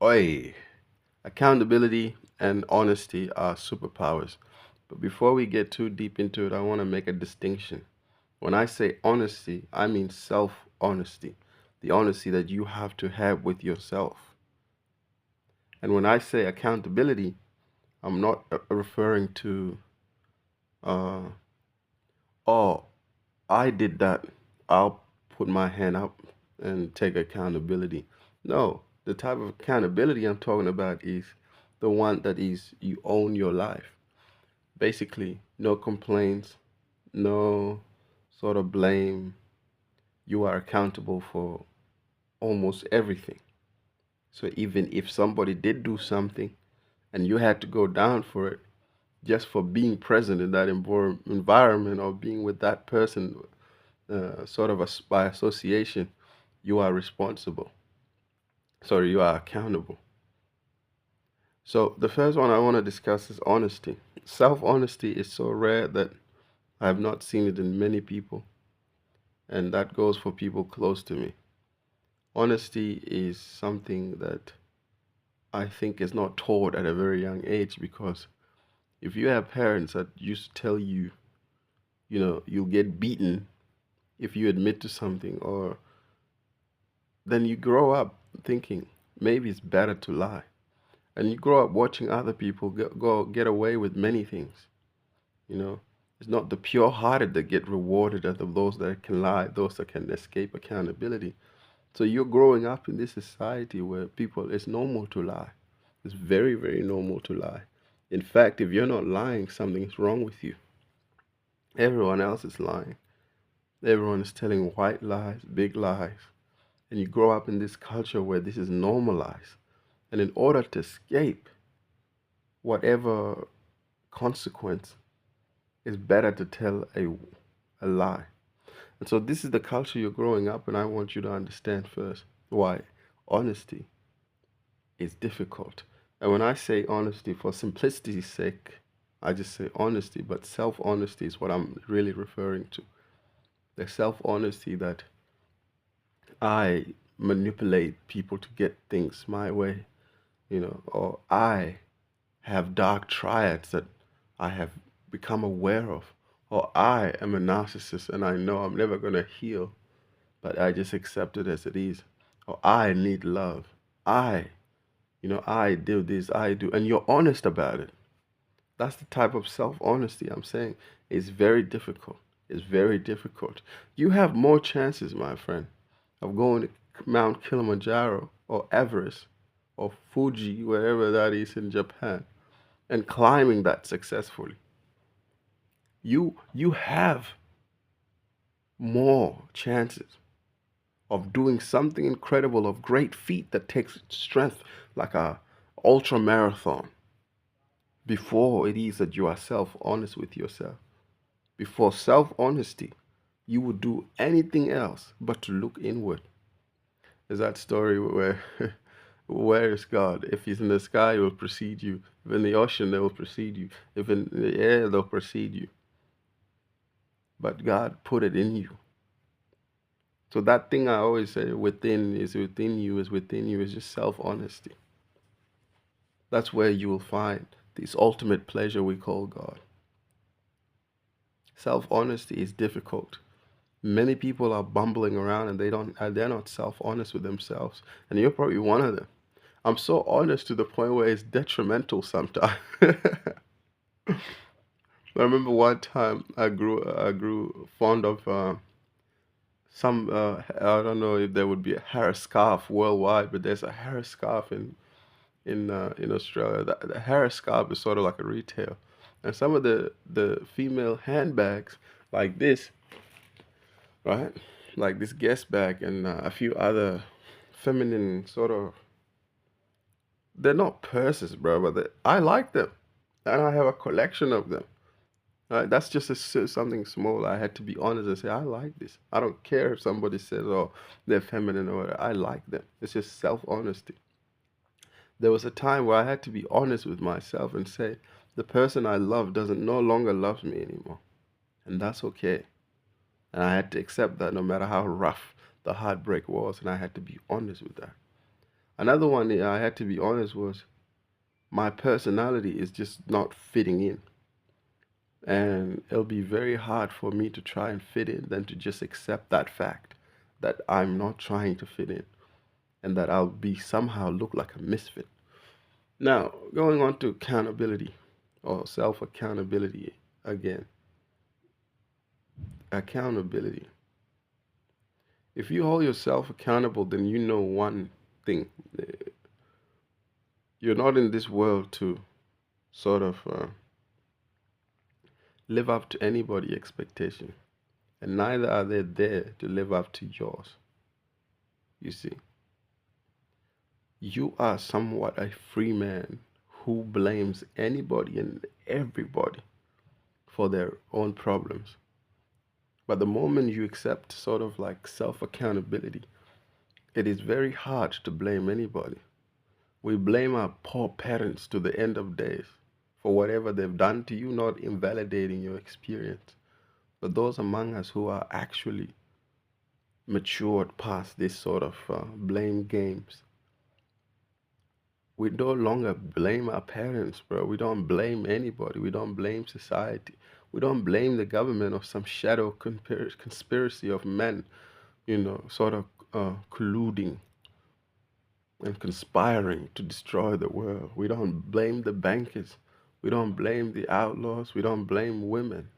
Oi, accountability and honesty are superpowers. But before we get too deep into it, I want to make a distinction. When I say honesty, I mean self honesty, the honesty that you have to have with yourself. And when I say accountability, I'm not referring to, uh, oh, I did that. I'll put my hand up and take accountability. No, the type of accountability I'm talking about is the one that is you own your life. Basically, no complaints, no sort of blame. You are accountable for almost everything. So even if somebody did do something and you had to go down for it just for being present in that environment or being with that person, sort of by association, you are responsible. Sorry, you are accountable. So the first one I want to discuss is honesty. Self honesty is so rare that I have not seen it in many people, and that goes for people close to me. Honesty is something that I think is not taught at a very young age because if you have parents that used to tell you, you'll get beaten if you admit to something, or then you grow up thinking maybe it's better to lie. And you grow up watching other people go get away with many things. You know, it's not the pure-hearted that get rewarded, as of those that can lie, those that can escape accountability. So you're growing up in this society where people, it's normal to lie. It's very, very normal to lie. In fact, if you're not lying, something's wrong with you. Everyone else is lying. Everyone is telling white lies, big lies. And you grow up in this culture where this is normalized. And in order to escape whatever consequence, it's better to tell a lie. And so this is the culture you're growing up, and I want you to understand first why honesty is difficult. And when I say honesty, for simplicity's sake, I just say honesty, but self honesty is what I'm really referring to. The self honesty that I manipulate people to get things my way, or I have dark triads that I have become aware of, or I am a narcissist and I know I'm never going to heal, but I just accept it as it is, or I need love. I, I do this, I do, and you're honest about it. That's the type of self honesty I'm saying. It's very difficult. It's very difficult. You have more chances, my friend, of going to Mount Kilimanjaro or Everest or Fuji, wherever that is in Japan, and climbing that successfully. You have more chances of doing something incredible, of great feat that takes strength, like a ultra marathon, before it is that you are self honest with yourself. Before self honesty, you would do anything else but to look inward. There's that story where where is God? If he's in the sky, he will precede you. If in the ocean, they will precede you. If in the air, they'll precede you. But God put it in you. So that thing I always say, within you, is just self-honesty. That's where you will find this ultimate pleasure we call God. Self-honesty is difficult. Many people are bumbling around and they're not self-honest with themselves. And you're probably one of them. I'm so honest to the point where it's detrimental sometimes. I remember one time I grew fond of some I don't know if there would be a hair scarf worldwide, but there's a hair scarf in Australia. The hair scarf is sort of like a retail, and some of the female handbags like this, right? Like this guest bag and a few other feminine sort of. They're not purses, bro, but I like them, and I have a collection of them. That's just something small. I had to be honest and say, I like this. I don't care if somebody says, oh, they're feminine or whatever. I like them. It's just self honesty. There was a time where I had to be honest with myself and say, the person I love doesn't no longer loves me anymore. And that's okay. And I had to accept that no matter how rough the heartbreak was. And I had to be honest with that. Another one that I had to be honest was my personality is just not fitting in. And it'll be very hard for me to try and fit in than to just accept that fact that I'm not trying to fit in and that I'll be somehow look like a misfit. Now, going on to accountability or self accountability again. Accountability. If you hold yourself accountable, then you know one thing. You're not in this world to sort of live up to anybody's expectation, and neither are they there to live up to yours. You see, you are somewhat a free man who blames anybody and everybody for their own problems. But the moment you accept sort of like self accountability, it is very hard to blame anybody. We blame our poor parents to the end of days for whatever they've done to you, not invalidating your experience. But those among us who are actually matured past this sort of blame games, we no longer blame our parents, bro. We don't blame anybody. We don't blame society. We don't blame the government or some shadow conspiracy of men, sort of colluding and conspiring to destroy the world. We don't blame the bankers. We don't blame the outlaws. We don't blame women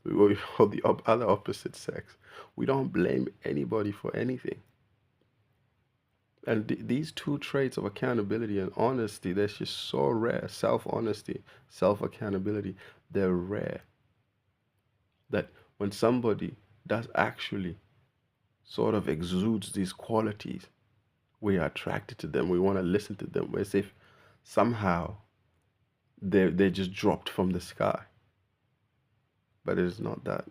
or the other opposite sex. We don't blame anybody for anything. And these two traits of accountability and honesty, they're just so rare. Self-honesty, self-accountability, they're rare. That when somebody does actually sort of exudes these qualities, we are attracted to them. We want to listen to them as if somehow they just dropped from the sky. But it is not that.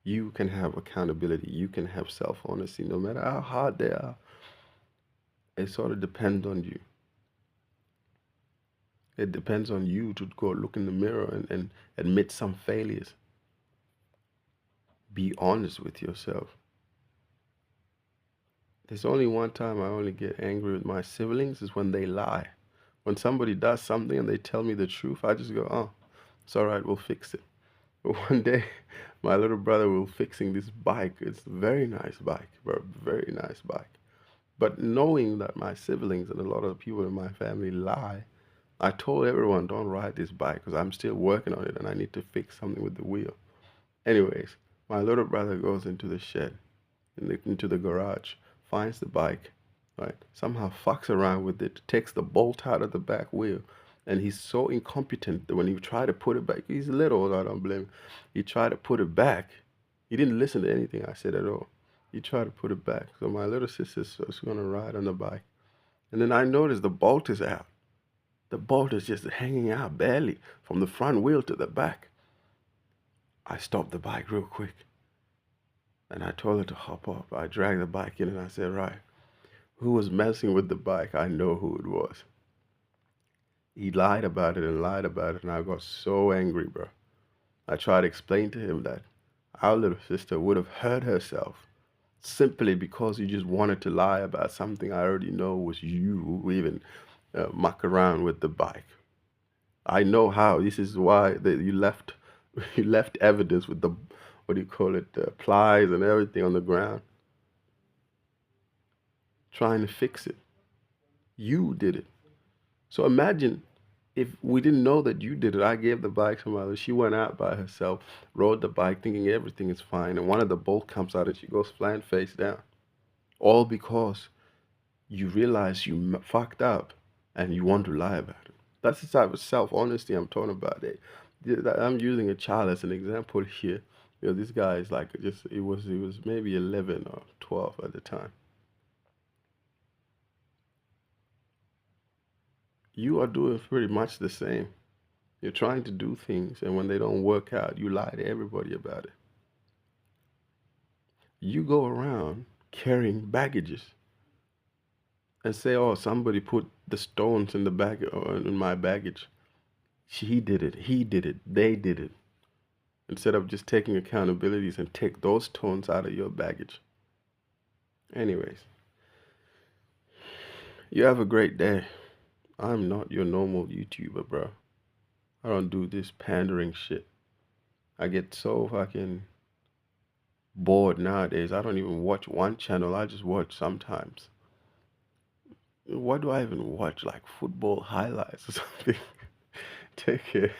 You can have accountability. You can have self-honesty, no matter how hard they are. It sort of depends on you. It depends on you to go look in the mirror and admit some failures. Be honest with yourself. There's only one time I only get angry with my siblings is when they lie. When somebody does something and they tell me the truth, I just go, oh, it's all right, we'll fix it. But one day, my little brother was fixing this bike. It's a very nice bike, bro, very nice bike. But knowing that my siblings and a lot of people in my family lie, I told everyone, don't ride this bike because I'm still working on it and I need to fix something with the wheel. Anyways, my little brother goes into the shed, into the garage, finds the bike, right? Somehow fucks around with it, takes the bolt out of the back wheel. And he's so incompetent that when he tried to put it back, he's little, I don't blame him. He tried to put it back. He didn't listen to anything I said at all. He tried to put it back. So my little sister was going to ride on the bike. And then I noticed the bolt is out. The bolt is just hanging out barely from the front wheel to the back. I stopped the bike real quick. And I told her to hop up. I dragged the bike in and I said, right, who was messing with the bike? I know who it was. He lied about it and I got so angry, bro. I tried to explain to him that our little sister would have hurt herself simply because you just wanted to lie about something I already know was you who even muck around with the bike. I know how. This is why you left you left evidence with the, what do you call it, plies and everything on the ground, trying to fix it. You did it. So imagine if we didn't know that you did it. I gave the bike to my mother. She went out by herself, rode the bike thinking everything is fine, and one of the bolt comes out and she goes flying face down. All because you realize you fucked up and you want to lie about it. That's the type of self-honesty I'm talking about. I'm using a child as an example here. This guy is like just he was maybe 11 or 12 at the time. You are doing pretty much the same. You're trying to do things, and when they don't work out, you lie to everybody about it. You go around carrying baggages and say, "Oh, somebody put the stones in the bag or in my baggage. He did it. He did it. They did it." Instead of just taking accountabilities and take those stones out of your baggage. Anyways, You have a great day. I'm not your normal YouTuber, bro. I don't do this pandering shit. I get so fucking bored nowadays. I don't even watch one channel. I just watch sometimes. What do I even watch? Like football highlights or something. Take care.